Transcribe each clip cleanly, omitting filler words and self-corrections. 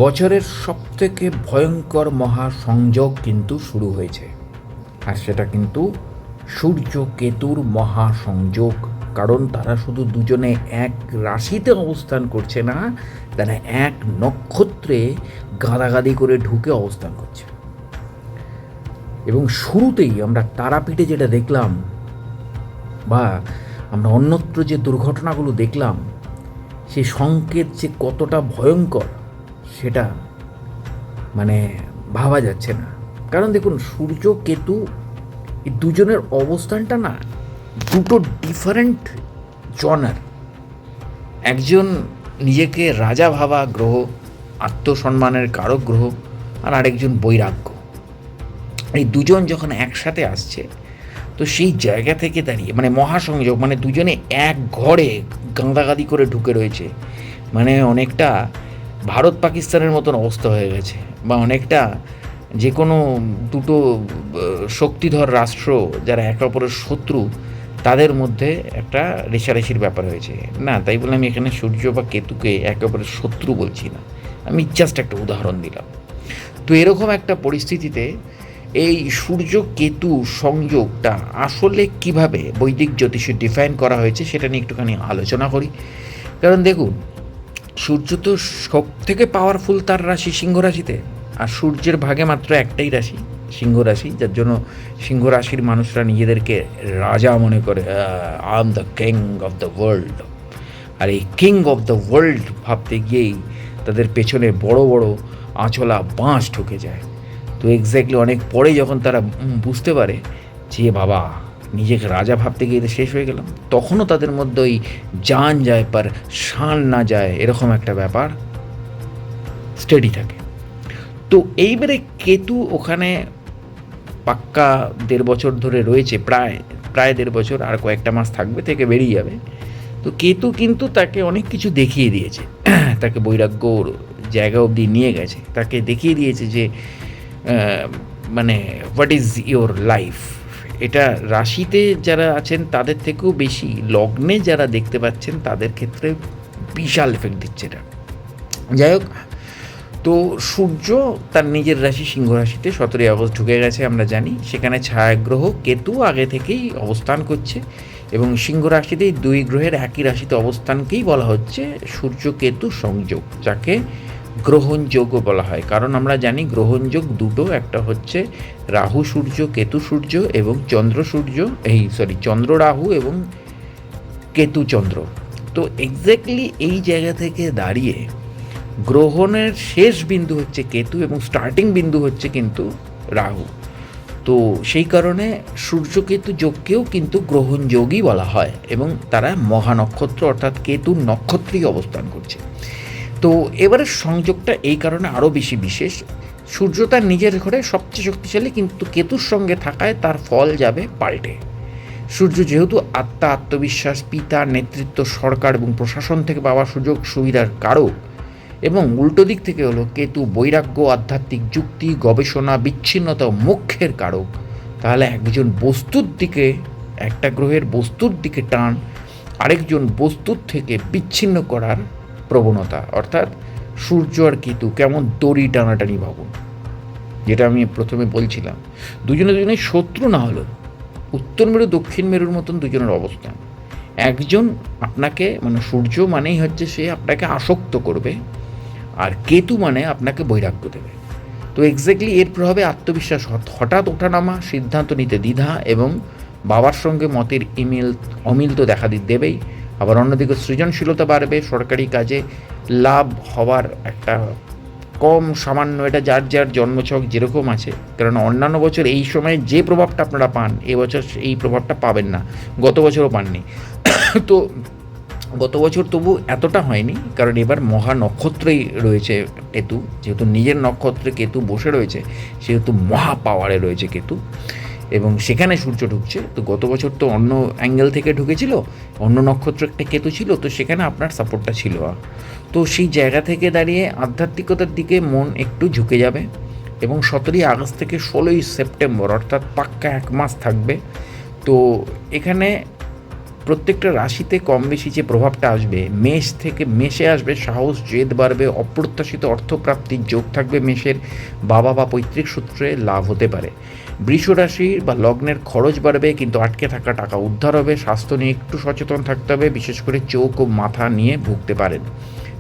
বছরের সবথেকে ভয়ঙ্কর মহাসংযোগ কিন্তু শুরু হয়েছে, আর সেটা কিন্তু সূর্য কেতুর মহাসংযোগ। কারণ তারা শুধু দুজনে এক রাশিতে অবস্থান করছে না, তারা এক নক্ষত্রে গাদাগাদি করে ঢুকে অবস্থান করছে। এবং শুরুতেই আমরা তারাপীঠে যেটা দেখলাম, বা আমরা অন্যত্র যে দুর্ঘটনাগুলো দেখলাম, সেই সংকেত যে কতটা ভয়ঙ্কর সেটা ভাবা যাচ্ছে না। কারণ দেখুন, সূর্য কেতু এই দুজনের অবস্থানটা না দুটো ডিফারেন্ট জনার। একজন নিজেকে রাজা ভাবা গ্রহ, আত্মসম্মানের কারক গ্রহ, আর আরেকজন বৈরাগ্য। এই দুজন যখন একসাথে আসছে, তো সেই জায়গা থেকে দাঁড়িয়ে মহাসংযোগ, দুজনে এক ঘরে গাঁদাগাদি করে ঢুকে রয়েছে। অনেকটা ভারত পাকিস্তানের মতন অবস্থা হয়ে গেছে, বা অনেকটা যে কোনো দুটো শক্তিধর রাষ্ট্র যারা একে অপরের শত্রু, তাদের মধ্যে একটা রেষারেষির ব্যাপার হয়েছে। না, তাই বলে আমি এখানে সূর্য বা কেতুকে একে অপরের শত্রু বলছি না, আমি জাস্ট একটা উদাহরণ দিলাম। তো এরকম একটা পরিস্থিতিতে এই সূর্য কেতু সংযোগটা আসলে কিভাবে বৈদিক জ্যোতিষে ডিফাইন করা হয়েছে সেটা নিয়ে একটুখানি আলোচনা করি। কারণ দেখুন, সূর্য তো সব থেকে পাওয়ারফুল তার রাশি সিংহ রাশিতে, আর সূর্যের ভাগে মাত্র একটাই রাশি, সিংহ রাশি, যার জন্য সিংহ রাশির মানুষরা নিজেদেরকে রাজা মনে করে। I am the king of the world. আর এই কিং অফ দ্য ওয়ার্ল্ড ভাবতে গিয়েই তাদের পেছনে বড় বড় আঁচলা বাঁশ ঢুকে যায়। তো এক্স্যাক্টলি অনেক পরে যখন তারা বুঝতে পারে যে বাবা, নিজেকে রাজা ভাবতে গিয়ে শেষ হয়ে গেলাম, তখনও তাদের মধ্যে ওই জান যায় পার শান না যায়, এরকম একটা ব্যাপার স্টেডি থাকে। তো এইবারে কেতু ওখানে পাক্কা 1.5 বছর ধরে রয়েছে, প্রায় 1.5 বছর, আর কয়েকটা মাস থাকবে, থেকে বেরিয়ে যাবে। তো কেতু কিন্তু তাকে অনেক কিছু দেখিয়ে দিয়েছে, তাকে বৈরাগ্যর জায়গা অবধি নিয়ে গেছে, তাকে দেখিয়ে দিয়েছে যে হোয়াট ইজ ইয়োর লাইফ। এটা রাশিতে যারা আছেন তাদের থেকেও বেশি লগ্নে যারা দেখতে পাচ্ছেন তাদের ক্ষেত্রে বিশাল এফেক্ট দিচ্ছে এটা। যাই হোক, তো সূর্য তার নিজের রাশি সিংহ রাশিতে 17ই আগস্ট ঢুকে গেছে, আমরা জানি। সেখানে ছায়াগ্রহ কেতু আগে থেকেই অবস্থান করছে, এবং সিংহ রাশিতেই 2 গ্রহের একই রাশিতে অবস্থানকেই বলা হচ্ছে সূর্য কেতু সংযোগ, যাকে গ্রহণযোগও বলা হয়। কারণ আমরা জানি গ্রহণযোগ দুটো, একটা হচ্ছে রাহু সূর্য, কেতু সূর্য, এবং চন্দ্র রাহু এবং কেতু চন্দ্র। তো এক্স্যাক্টলি এই জায়গা থেকে দাঁড়িয়ে গ্রহণের শেষ বিন্দু হচ্ছে কেতু এবং স্টার্টিং বিন্দু হচ্ছে কিন্তু রাহু। তো সেই কারণে সূর্যকেতু যোগকেও কিন্তু গ্রহণযোগই বলা হয়, এবং তারা মহানক্ষত্র অর্থাৎ কেতুর নক্ষত্রেই অবস্থান করছে। তো এবারের সংযোগটা এই কারণে আরও বেশি বিশেষ। সূর্য তার নিজের ঘরে সবচেয়ে শক্তিশালী, কিন্তু কেতুর সঙ্গে থাকায় তার ফল যাবে পাল্টে। সূর্য যেহেতু আত্মবিশ্বাস, পিতা, নেতৃত্ব, সরকার এবং প্রশাসন থেকে পাওয়া সুযোগ সুবিধার কারক, এবং উল্টো দিক থেকে হলো কেতু বৈরাগ্য, আধ্যাত্মিক যুক্তি, গবেষণা, বিচ্ছিন্নতা ও মোক্ষের কারক। তাহলে একটা গ্রহের বস্তুর দিকে টান, আরেকজন বস্তুর থেকে বিচ্ছিন্ন করার প্রবণতা, অর্থাৎ সূর্য আর কেতু কেমন দড়ি টানাটানি ভাবুন। যেটা আমি প্রথমে বলছিলাম, দুজনের শত্রু না হলেও উত্তর মেরু দক্ষিণ মেরুর মতন দুজনের অবস্থান। একজন আপনাকে সূর্য মানেই হচ্ছে সে আপনাকে আসক্ত করবে, আর কেতু আপনাকে বৈরাগ্য দেবে। তো এক্স্যাক্টলি এর প্রভাবে আত্মবিশ্বাস, হঠাৎ ওঠানামা, সিদ্ধান্ত নিতে দ্বিধা, এবং বাবার সঙ্গে মতের অমিল তো দেখা দেবেই। আবার অন্যদিকে সৃজনশীলতা বাড়বে, সরকারি কাজে লাভ হওয়ার একটা সামান্য, এটা যার যার জন্মছক যেরকম আছে। কারণ অন্যান্য বছর এই সময়ে যে প্রভাবটা আপনারা পান, এবছর এই প্রভাবটা পাবেন না, গত বছরও পাননি। তো গত বছর তবু এতটা হয়নি, কারণ এবার মহা নক্ষত্রেই রয়েছে কেতু, যেহেতু নিজের নক্ষত্রে কেতু বসে রয়েছে, সেহেতু মহা পাওয়ারে রয়েছে কেতু, এবং সেখানে সূর্য ঢুকছে। তো গত বছর তো অন্য অ্যাঙ্গেল থেকে ঢুকেছিল, অন্য নক্ষত্র একটা কেতু ছিল, তো সেখানে আপনার সাপোর্টটা ছিল। তো সেই জায়গা থেকে দাঁড়িয়ে আধ্যাত্মিকতার দিকে মন একটু ঝুঁকে যাবে, এবং 17ই আগস্ট থেকে 16ই সেপ্টেম্বর অর্থাৎ পাক্কা 1 মাস থাকবে। তো এখানে প্রত্যেকটা রাশিতে কম বেশি যে প্রভাবটা আসবে, মেষ থেকে মেষে আসবে সাহস, জেদ বাড়বে, অপ্রত্যাশিত অর্থপ্রাপ্তির যোগ থাকবে মেষের, বাবা বা পৈতৃক সূত্রে লাভ হতে পারে। বৃষ রাশির বা লগ্নের খরচ বাড়বে, কিন্তু আটকে থাকা টাকা উদ্ধার হবে। স্বাস্থ্য নিয়ে একটু সচেতন থাকতে হবে, বিশেষ করে চোখ ও মাথা নিয়ে ভুগতে পারেন।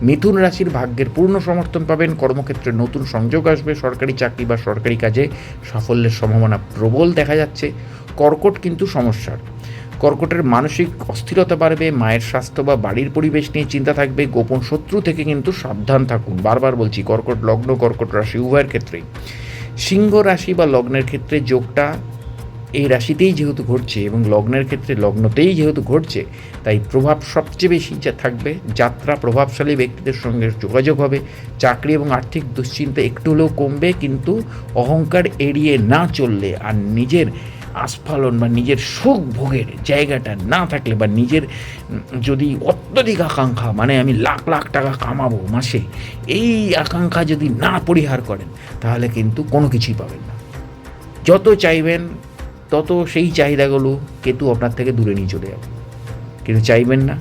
মিথুন রাশির ভাগ্যের পূর্ণ সমর্থন পাবেন, কর্মক্ষেত্রে নতুন সংযোগ আসবে, সরকারি চাকরি বা সরকারি কাজে সাফল্যের সম্ভাবনা প্রবল দেখা যাচ্ছে। কর্কট কিন্তু সমস্যার, কর্কটের মানসিক অস্থিরতা বাড়বে, মায়ের স্বাস্থ্য বা বাড়ির পরিবেশ নিয়ে চিন্তা থাকবে, গোপন শত্রু থেকে কিন্তু সাবধান থাকুন। বারবার বলছি, কর্কট লগ্ন কর্কট রাশি উভয়ের ক্ষেত্রেই। সিংহ রাশি বা লগ্নের ক্ষেত্রে যোগটা এই রাশিতেই যেহেতু ঘটছে এবং লগ্নের ক্ষেত্রে লগ্নতেই যেহেতু ঘটছে, তাই প্রভাব সবচেয়ে বেশি যা থাকবে যাত্রা, প্রভাবশালী ব্যক্তিদের সঙ্গে যোগাযোগ হবে, চাকরি এবং আর্থিক দুশ্চিন্তা একটু হলেও কমবে, কিন্তু অহংকার এড়িয়ে না চললে আর নিজের আস্ফালন বা নিজের সুখ ভোগের জায়গাটা না থাকলে, বা নিজের যদি অত্যধিক আকাঙ্ক্ষা, মানে আমি লাখ লাখ টাকা কামাবো মাসে, এই আকাঙ্ক্ষা যদি না পরিহার করেন, তাহলে কিন্তু কোনো কিছুই পাবেন না। যত চাইবেন তত সেই চাহিদাগুলো কেতু আপনার থেকে দূরে নিয়ে চলে যাবে, কিন্তু চাইবেন না।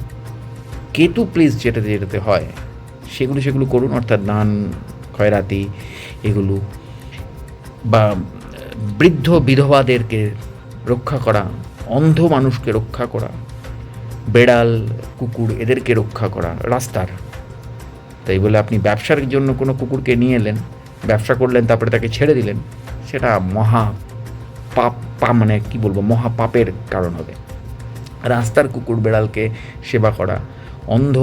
কেতু প্লিজ যেটাতে হয় সেগুলো করুন, অর্থাৎ দান, খয়রাতি এগুলো, বা বৃদ্ধ বিধবাদেরকে রক্ষা করা, অন্ধ মানুষকে রক্ষা করা, বেড়াল কুকুর এদেরকে রক্ষা করা রাস্তার। তাই বলে আপনি ব্যবসার জন্য কোনো কুকুরকে নিয়ে এলেন, ব্যবসা করলেন, তারপরে তাকে ছেড়ে দিলেন, সেটা মহা পাপ, মানে কি বলবো, মহা পাপের কারণ হবে। রাস্তার কুকুর বেড়ালকে সেবা করা, অন্ধ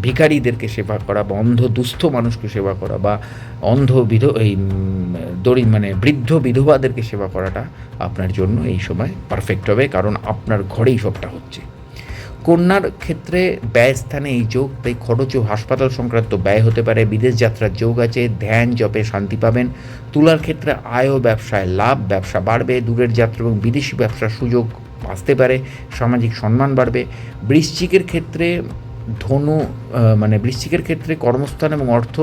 ভিখারিদেরকে সেবা করা, বা অন্ধ দুস্থ মানুষকে সেবা করা, বা অন্ধ বৃদ্ধ বিধবাদেরকে সেবা করাটা আপনার জন্য এই সময় পারফেক্ট হবে, কারণ আপনার ঘরেই সবটা হচ্ছে। কন্যার ক্ষেত্রে ব্যয়স্থানে এই যোগ, তাই খরচ ও হাসপাতাল সংক্রান্ত ব্যয় হতে পারে, বিদেশ যাত্রার যোগ আছে, ধ্যান জপে শান্তি পাবেন। তুলার ক্ষেত্রে আয় ও ব্যবসায় লাভ, ব্যবসা বাড়বে, দূরের যাত্রা এবং বিদেশি ব্যবসার সুযোগ আসতে পারে, সামাজিক সম্মান বাড়বে। বৃশ্চিকের ক্ষেত্রে বৃশ্চিকের ক্ষেত্রে কর্মস্থান এবং অর্থ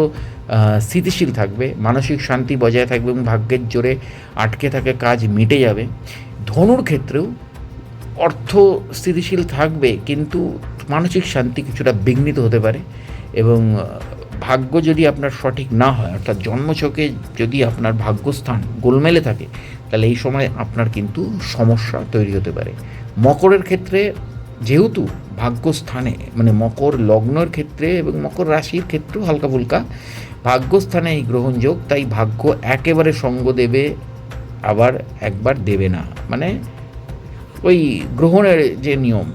স্থিতিশীল থাকবে, মানসিক শান্তি বজায় থাকবে এবং ভাগ্যের জোরে আটকে থাকা কাজ মিটে যাবে। ধনুর ক্ষেত্রেও অর্থ স্থিতিশীল থাকবে, কিন্তু মানসিক শান্তি কিছুটা বিঘ্নিত হতে পারে, এবং ভাগ্য যদি আপনার সঠিক না হয়, অর্থাৎ জন্মছকে যদি আপনার ভাগ্যস্থান গোলমেলে থাকে, তাহলে এই সময় আপনার কিন্তু সমস্যা তৈরি হতে পারে। মকরের ক্ষেত্রে যেহেতু ভাগ্যস্থানে, মানে মকর লগ্নের ক্ষেত্রে এবং মকর রাশির ক্ষেত্রেও হালকা ফুলকা ভাগ্যস্থানে এই গ্রহণযোগ, তাই ভাগ্য একেবারে সঙ্গ দেবে, আবার একবার দেবে না। মানে ওই গ্রহণের যে নিয়ম,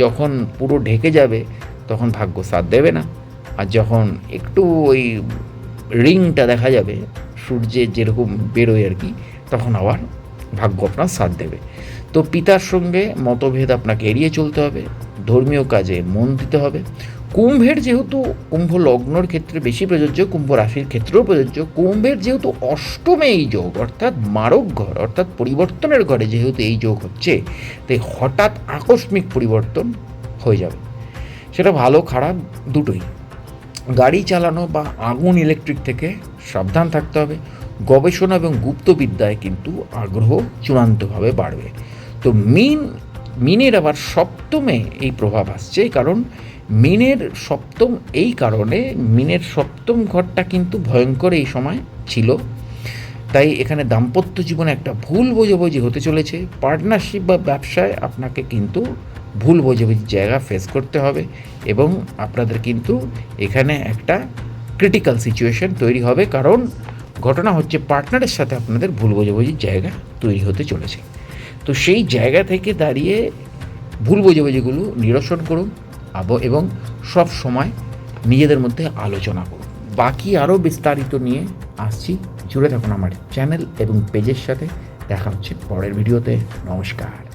যখন পুরো ঢেকে যাবে তখন ভাগ্য সাথ দেবে না, আর যখন একটু ওই রিংটা দেখা যাবে সূর্যের যেরকম বেরোয় আর কি, তখন আবার ভাগ্য আপনার সাথ দেবে। তো পিতার সঙ্গে মতভেদ আপনাকে এড়িয়ে চলতে হবে, ধর্মীয় কাজে মন দিতে হবে। কুম্ভের যেহেতু, কুম্ভ লগ্নর ক্ষেত্রে বেশি প্রযোজ্য, কুম্ভ রাশির ক্ষেত্রেও প্রযোজ্য, কুম্ভের যেহেতু অষ্টমে এই যোগ, অর্থাৎ মারক ঘর, অর্থাৎ পরিবর্তনের ঘরে যেহেতু এই যোগ হচ্ছে, তাই হঠাৎ আকস্মিক পরিবর্তন হয়ে যাবে, সেটা ভালো খারাপ দুটোই। গাড়ি চালানো বা আগুন ইলেকট্রিক থেকে সাবধান থাকতে হবে। গবেষণা এবং গুপ্তবিদ্যায় কিন্তু আগ্রহ চূড়ান্তভাবে বাড়বে। তো মিনের আবার সপ্তমে এই প্রভাব আসছে, কারণ মিনের সপ্তম, এই কারণে মিনের সপ্তম ঘরটা কিন্তু ভয়ঙ্কর এই সময় ছিল, তাই এখানে দাম্পত্য জীবনে একটা ভুল বোঝাবুঝি হতে চলেছে। পার্টনারশিপ বা ব্যবসায় আপনাকে কিন্তু ভুল বোঝাবুঝির জায়গা ফেস করতে হবে, এবং আপনাদের কিন্তু এখানে একটা ক্রিটিক্যাল সিচুয়েশন তৈরি হবে, কারণ ঘটনা হচ্ছে পার্টনারের সাথে আপনাদের ভুল বোঝাবুঝির জায়গা তৈরি হতে চলেছে। তো সেই জায়গা থেকে দাঁড়িয়ে ভুল বোঝাবুঝিগুলো নিরসন করুন, এবং সব সময় নিজেদের মধ্যে আলোচনা করুন। বাকি আরও বিস্তারিত নিয়ে আসছি, জুড়ে থাকুন আমার চ্যানেল এবং পেজের সাথে। দেখা হচ্ছে পরের ভিডিওতে। নমস্কার।